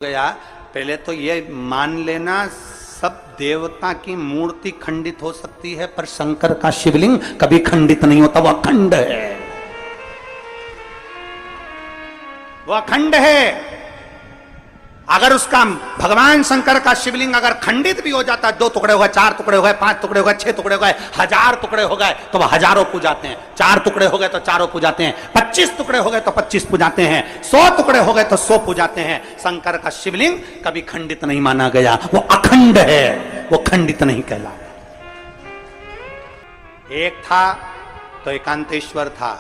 गया। पहले तो ये मान लेना सब देवता की मूर्ति खंडित हो सकती है, पर शंकर का शिवलिंग कभी खंडित नहीं होता, वह अखंड है, वह अखंड है। अगर उसका भगवान शंकर का शिवलिंग अगर खंडित भी हो जाता है, 2 टुकड़े हो गए, 4 टुकड़े हो गए, 5 टुकड़े हो गए, 6 टुकड़े हो गए, 1000 टुकड़े हो गए तो वह हजारों पूजाते हैं। 4 टुकड़े हो गए तो 4 पूजाते हैं, 25 टुकड़े हो गए तो 25 पूजाते हैं, 100 टुकड़े हो गए तो 100 पूजाते हैं। शंकर का शिवलिंग कभी खंडित नहीं माना गया, वो अखंड है, वो खंडित नहीं कहला। एक था तो एकांतेश्वर था,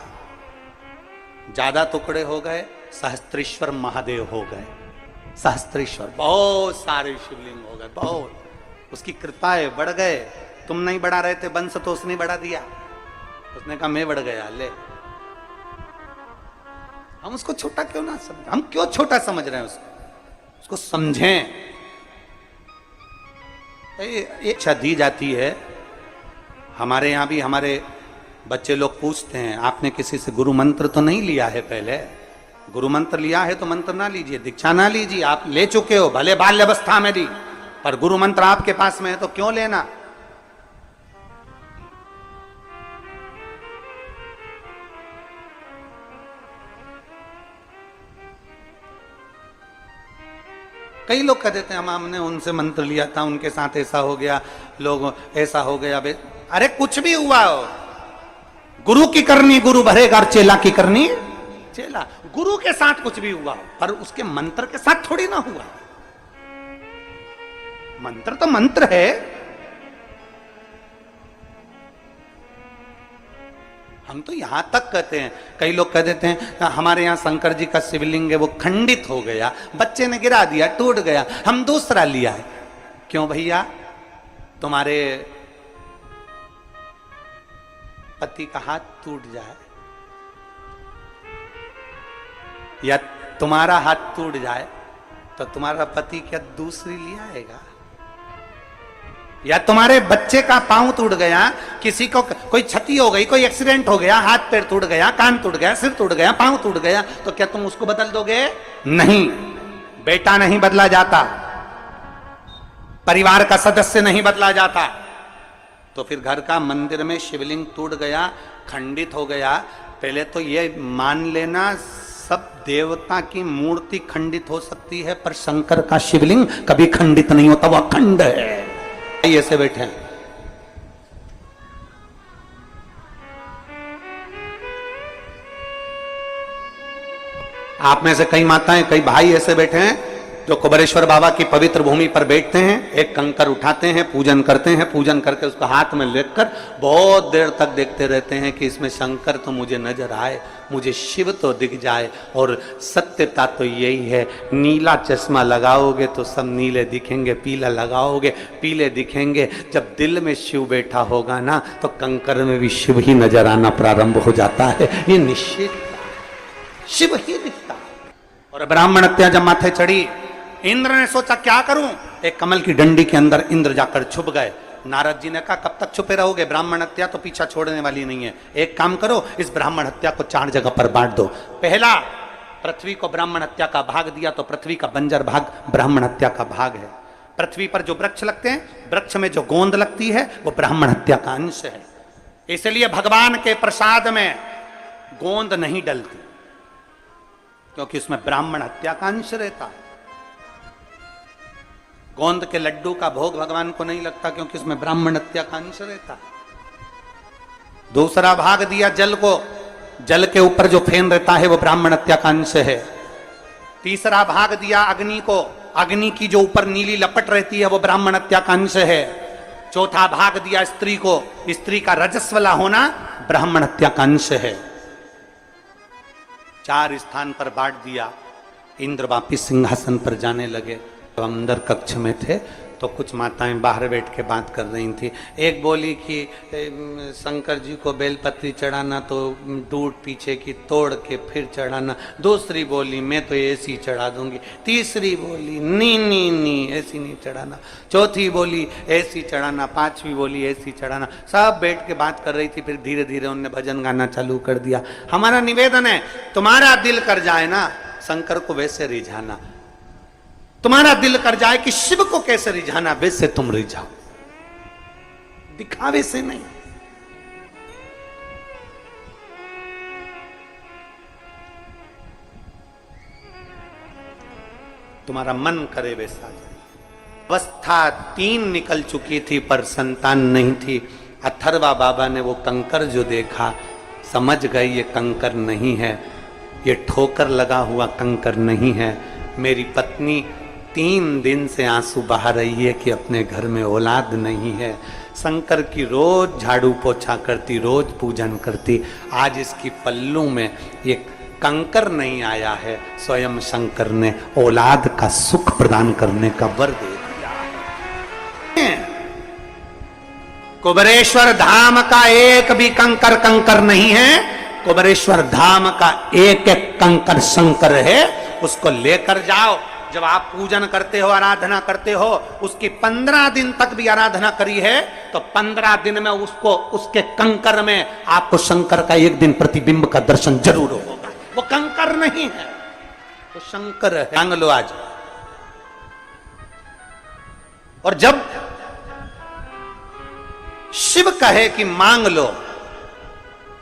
ज्यादा टुकड़े हो गए, सहस्त्रेश्वर महादेव हो गए। सहस्त्रेश्वर, बहुत सारे शिवलिंग हो गए, बहुत, उसकी कृपाएं बढ़ गए। तुम नहीं बढ़ा रहे थे वंश तो उसने बढ़ा दिया, उसने कहा मैं बढ़ गया, ले। हम उसको छोटा क्यों ना समझ, हम क्यों छोटा समझ रहे हैं उसको समझें। इच्छा दी जाती है। हमारे यहां भी हमारे बच्चे लोग पूछते हैं, आपने किसी से गुरु मंत्र तो नहीं लिया है? पहले गुरु मंत्र लिया है तो मंत्र ना लीजिए, दीक्षा ना लीजिए। आप ले चुके हो, भले बाल्य अवस्था में दी, पर गुरु मंत्र आपके पास में है तो क्यों लेना? कई लोग कह देते हैं हमने उनसे मंत्र लिया था, उनके साथ ऐसा हो गया, लोग ऐसा हो गया। अरे कुछ भी हुआ हो, गुरु की करनी गुरु भरेगा और चेला की करनी चेला। गुरु के साथ कुछ भी हुआ, पर उसके मंत्र के साथ थोड़ी ना हुआ। मंत्र तो मंत्र है। हम तो यहां तक कहते हैं, कई लोग कह देते हैं हमारे यहां शंकर जी का शिवलिंग है वो खंडित हो गया, बच्चे ने गिरा दिया, टूट गया, हम दूसरा लिया है। क्यों भैया? तुम्हारे पति का हाथ टूट जाए या तुम्हारा हाथ टूट जाए तो तुम्हारा पति क्या दूसरी ले आएगा? या तुम्हारे बच्चे का पांव टूट गया, किसी को कोई क्षति हो गई, कोई एक्सीडेंट हो गया, हाथ पैर टूट गया, कान टूट गया, सिर टूट गया, पांव टूट गया, तो क्या तुम उसको बदल दोगे? नहीं, बेटा नहीं बदला जाता, परिवार का सदस्य नहीं बदला जाता। तो फिर घर का मंदिर में शिवलिंग टूट गया, खंडित हो गया। पहले तो ये मान लेना सब देवता की मूर्ति खंडित हो सकती है, पर शंकर का शिवलिंग कभी खंडित नहीं होता, वह अखंड है। ऐसे बैठे हैं। आप में से कई माताएं, कई भाई ऐसे बैठे हैं जो कुबेरेश्वर बाबा की पवित्र भूमि पर बैठते हैं, एक कंकर उठाते हैं, पूजन करते हैं, पूजन करके उसको हाथ में लेकर बहुत देर तक देखते रहते हैं कि इसमें शंकर तो मुझे नजर आए, मुझे शिव तो दिख जाए। और सत्यता तो यही है, नीला चश्मा लगाओगे तो सब नीले दिखेंगे, पीला लगाओगे पीले दिखेंगे। जब दिल में शिव बैठा होगा ना तो कंकर में भी शिव ही नजर आना प्रारंभ हो जाता है, ये निश्चित शिव ही दिखता। और ब्राह्मण हत्या जब माथे चढ़ी, इंद्र ने सोचा क्या करूं, एक कमल की डंडी के अंदर इंद्र जाकर छुप गए। नारद जी ने कहा कब तक छुपे रहोगे, ब्राह्मण हत्या तो पीछा छोड़ने वाली नहीं है, एक काम करो, इस ब्राह्मण हत्या को 4 जगह पर बांट दो। पहला, पृथ्वी को ब्राह्मण हत्या का भाग दिया तो पृथ्वी का बंजर भाग ब्राह्मण हत्या का भाग है। पृथ्वी पर जो वृक्ष लगते हैं, वृक्ष में जो गोंद लगती है वो ब्राह्मण हत्या का अंश है। इसलिए भगवान के प्रसाद में गोंद नहीं डलती, क्योंकि उसमें ब्राह्मण हत्या का अंश रहता है। गोंद के लड्डू का भोग भगवान को नहीं लगता, क्योंकि उसमें ब्राह्मण हत्या का अंश रहता है। दूसरा भाग दिया जल को, जल के ऊपर जो फेन रहता है वो ब्राह्मण हत्या का अंश है। तीसरा भाग दिया अग्नि को, अग्नि की जो ऊपर नीली लपट रहती है वो ब्राह्मण हत्या का अंश है। चौथा भाग दिया स्त्री को, स्त्री का रजस्वला होना ब्राह्मण हत्या का अंश है। 4 स्थान पर बांट दिया। इंद्र वापिस सिंहासन पर जाने लगे। तो अंदर कक्ष में थे तो कुछ माताएं बाहर बैठ के बात कर रही थी। एक बोली कि शंकर जी को बेलपत्री चढ़ाना तो दूध पीछे की तोड़ के फिर चढ़ाना। दूसरी बोली मैं तो ऐसी चढ़ा दूंगी। तीसरी बोली नी नी नी ऐसी नहीं चढ़ाना। चौथी बोली ऐसी चढ़ाना। पांचवी बोली ऐसी चढ़ाना। सब बैठ के बात कर रही थी। फिर धीरे धीरे उनने भजन गाना चालू कर दिया। हमारा निवेदन है तुम्हारा दिल कर जाए ना शंकर को वैसे रिझाना। तुम्हारा दिल कर जाए कि शिव को कैसे रिझाना, वैसे तुम रिझाओ, दिखावे से नहीं। तुम्हारा मन करे वैसा जाए। अवस्था 3 निकल चुकी थी पर संतान नहीं थी। अथर्वा बाबा ने वो कंकर जो देखा, समझ गए ये कंकर नहीं है, ये ठोकर लगा हुआ कंकर नहीं है। मेरी पत्नी 3 दिन से आंसू बहा रही है कि अपने घर में औलाद नहीं है। शंकर की रोज झाड़ू पोछा करती, रोज पूजन करती, आज इसकी पल्लू में ये कंकर नहीं आया है। स्वयं शंकर ने औलाद का सुख प्रदान करने का वर दे दिया है। कुबेरेश्वर धाम का एक भी कंकर कंकर नहीं है, कुबेरेश्वर धाम का एक एक कंकर शंकर है। उसको लेकर जाओ। जब आप पूजन करते हो, आराधना करते हो, उसकी 15 दिन तक भी आराधना करी है तो 15 दिन में उसको, उसके कंकर में आपको शंकर का एक दिन प्रतिबिंब का दर्शन जरूर होगा। वो कंकर नहीं है, वो शंकर है। मांग लो आज। और जब शिव कहे कि मांग लो,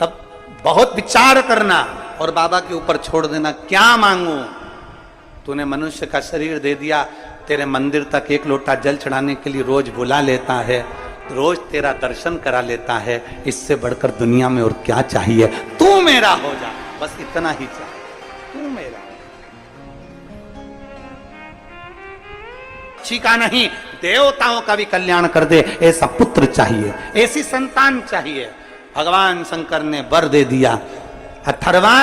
तब बहुत विचार करना और बाबा के ऊपर छोड़ देना। क्या मांगू? तूने मनुष्य का शरीर दे दिया, तेरे मंदिर तक 1 लोटा जल चढ़ाने के लिए रोज बुला लेता है, रोज तेरा दर्शन करा लेता है, इससे बढ़कर दुनिया में और क्या चाहिए? तू मेरा हो जा, बस इतना ही चाहिए, तू मेरा। अच्छी का नहीं, देवताओं का भी कल्याण कर दे, ऐसा पुत्र चाहिए, ऐसी संतान चाहिए। भगवान शंकर ने वर दे दिया, अथर्वा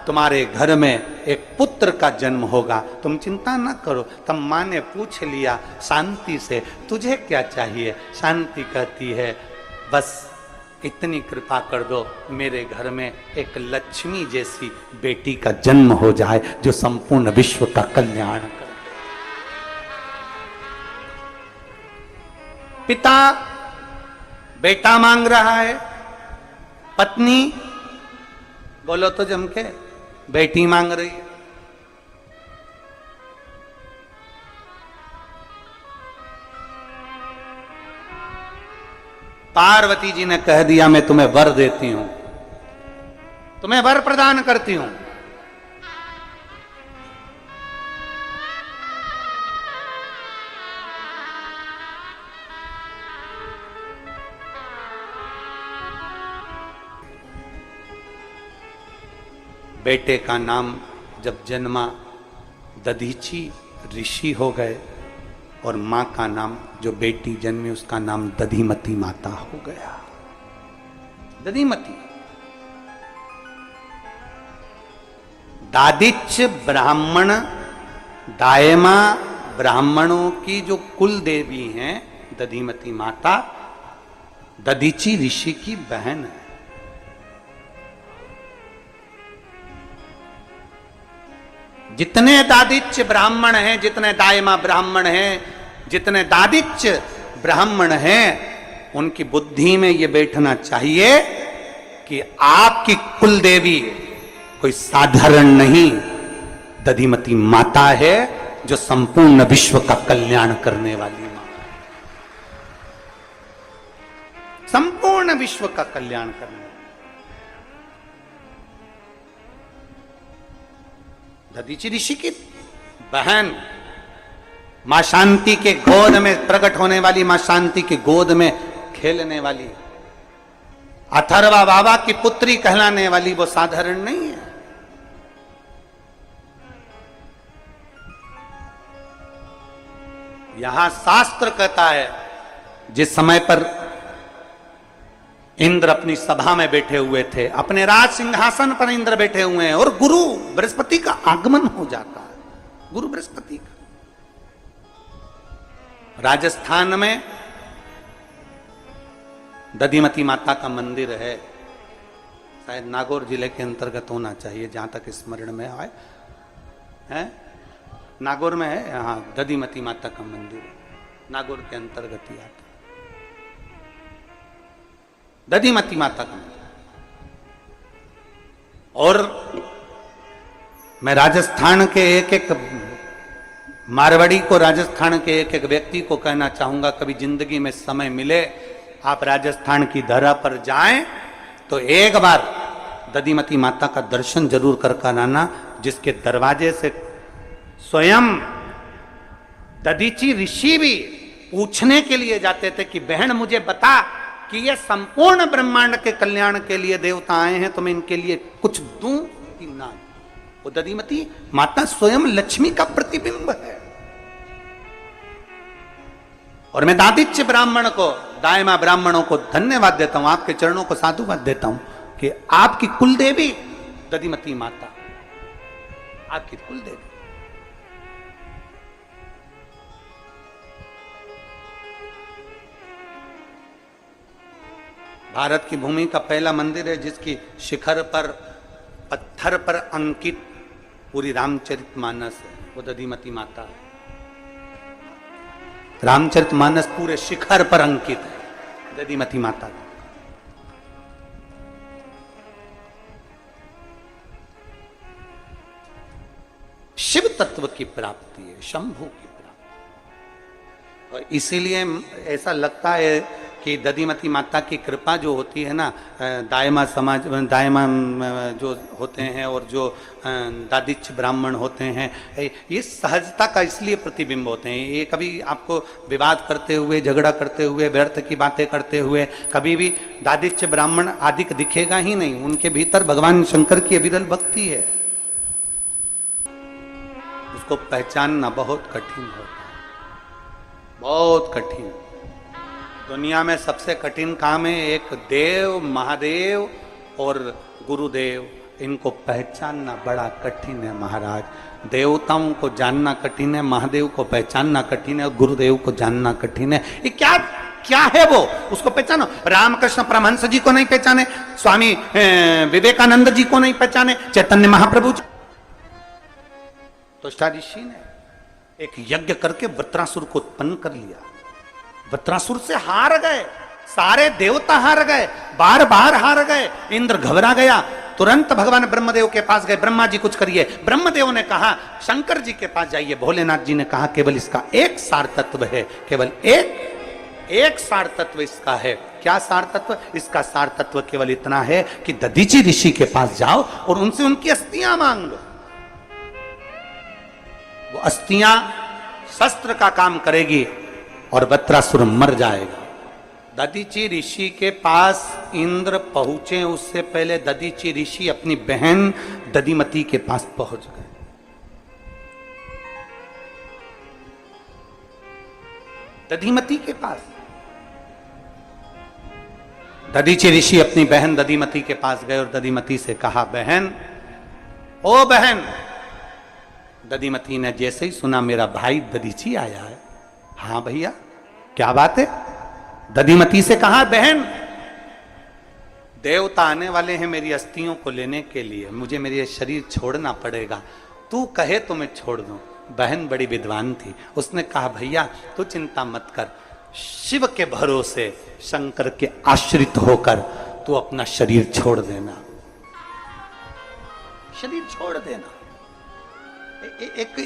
तुम्हारे घर में एक पुत्र का जन्म होगा, तुम चिंता न करो। तब माँ ने पूछ लिया शांति से, तुझे क्या चाहिए? शांति कहती है बस इतनी कृपा कर दो, मेरे घर में एक लक्ष्मी जैसी बेटी का जन्म हो जाए जो संपूर्ण विश्व का कल्याण करे। पिता बेटा मांग रहा है, पत्नी बोलो तो जम के बेटी मांग रही है। पार्वती जी ने कह दिया मैं तुम्हें वर देती हूं, तुम्हें वर प्रदान करती हूं। बेटे का नाम जब जन्मा दधीची ऋषि हो गए और मां का नाम, जो बेटी जन्मी उसका नाम दधिमती माता हो गया। दधिमती। दादिच ब्राह्मण, दायमा ब्राह्मणों की जो कुल देवी हैं दधिमती माता, दधीची ऋषि की बहन है। जितने दादिच्य ब्राह्मण हैं, जितने दायमा ब्राह्मण हैं, जितने दादिच्य ब्राह्मण हैं, उनकी बुद्धि में ये बैठना चाहिए कि आपकी कुल देवी कोई साधारण नहीं, दधिमती माता है जो संपूर्ण विश्व का कल्याण करने वाली मां, संपूर्ण विश्व का कल्याण करने। दधीची ऋषि की बहन, मां शांति के गोद में प्रकट होने वाली, मां शांति की गोद में खेलने वाली, अथर्वा बाबा की पुत्री कहलाने वाली, वो साधारण नहीं है। यहां शास्त्र कहता है जिस समय पर इंद्र अपनी सभा में बैठे हुए थे, अपने राज सिंहासन पर इंद्र बैठे हुए हैं और गुरु बृहस्पति का आगमन हो जाता है। गुरु बृहस्पति का राजस्थान में दधिमती माता का मंदिर है, शायद नागौर जिले के अंतर्गत होना चाहिए जहां तक स्मरण में आए, है नागौर में है। हाँ, दधिमती माता का मंदिर नागौर के अंतर्गत ही आता, दधिमती माता का मंदिर। और मैं राजस्थान के एक एक मारवाड़ी को, राजस्थान के एक एक व्यक्ति को कहना चाहूंगा, कभी जिंदगी में समय मिले आप राजस्थान की धरा पर जाएं तो एक बार दधिमती माता का दर्शन जरूर कर आना, जिसके दरवाजे से स्वयं दधीची ऋषि भी पूछने के लिए जाते थे कि बहन मुझे बता कि ये संपूर्ण ब्रह्मांड के कल्याण के लिए देवता आए हैं, तो मैं इनके लिए कुछ दूं कि ना। वो दधिमती माता स्वयं लक्ष्मी का प्रतिबिंब है। और मैं दादिच्य ब्राह्मण को, दायमा ब्राह्मणों को धन्यवाद देता हूं, आपके चरणों को साधुवाद देता हूं कि आपकी कुलदेवी दधिमती माता, आपकी कुलदेवी। भारत की भूमि का पहला मंदिर है जिसकी शिखर पर पत्थर पर अंकित पूरी रामचरितमानस है, वो दधिमती माता है। रामचरितमानस पूरे शिखर पर अंकित है दधिमती माता। शिव तत्व की प्राप्ति है, शंभु की प्राप्ति। और इसीलिए ऐसा लगता है कि दधिमती माता की कृपा जो होती है ना, दायमा समाज, दायमा जो होते हैं और जो दादिच्य ब्राह्मण होते हैं, ये सहजता का इसलिए प्रतिबिंब होते हैं। ये कभी आपको विवाद करते हुए, झगड़ा करते हुए, व्यर्थ की बातें करते हुए कभी भी दादिच्य ब्राह्मण आदि दिखेगा ही नहीं। उनके भीतर भगवान शंकर की अविरल भक्ति है, उसको पहचानना बहुत कठिन होता है, बहुत कठिन। दुनिया में सबसे कठिन काम है एक देव, महादेव और गुरुदेव, इनको पहचानना बड़ा कठिन है महाराज। देवताओं को जानना कठिन है, महादेव को पहचानना कठिन है और गुरुदेव को जानना कठिन है। ये क्या क्या है वो, उसको पहचानो। रामकृष्ण परमहंस जी को नहीं पहचाने, स्वामी विवेकानंद जी को नहीं पहचाने, चैतन्य महाप्रभु जी। तो ऋषि ने एक यज्ञ करके वृत्रासुर को उत्पन्न कर लिया। वृत्रासुर से हार गए, सारे देवता हार गए, बार बार हार गए। इंद्र घबरा गया, तुरंत भगवान ब्रह्मदेव के पास गए, ब्रह्मा जी कुछ करिए। ब्रह्मदेव ने कहा शंकर जी के पास जाइए। भोलेनाथ जी ने कहा केवल इसका एक सार तत्व है, केवल एक सार तत्व इसका है। क्या सार तत्व? इसका सार तत्व केवल इतना है कि दधीची ऋषि के पास जाओ और उनसे उनकी अस्थियां मांग लो। वो अस्थियां शस्त्र का काम करेगी और वृत्रासुर मर जाएगा। दधीची ऋषि के पास इंद्र पहुंचे उससे पहले दधीची ऋषि अपनी बहन दधिमती के पास पहुंच गए। दधिमती के पास दधीची ऋषि अपनी बहन दधिमती के पास गए और दधिमती से कहा, बहन, ओ बहन। दधिमती ने जैसे ही सुना मेरा भाई दधीची आया है, हाँ भैया क्या बात है? दधिमती से कहा, बहन देवता आने वाले हैं मेरी अस्थियों को लेने के लिए, मुझे मेरे शरीर छोड़ना पड़ेगा, तू कहे तो मैं छोड़ दूं। बहन बड़ी विद्वान थी, उसने कहा भैया तू चिंता मत कर, शिव के भरोसे शंकर के आश्रित होकर तू अपना शरीर छोड़ देना, शरीर छोड़ देना। एक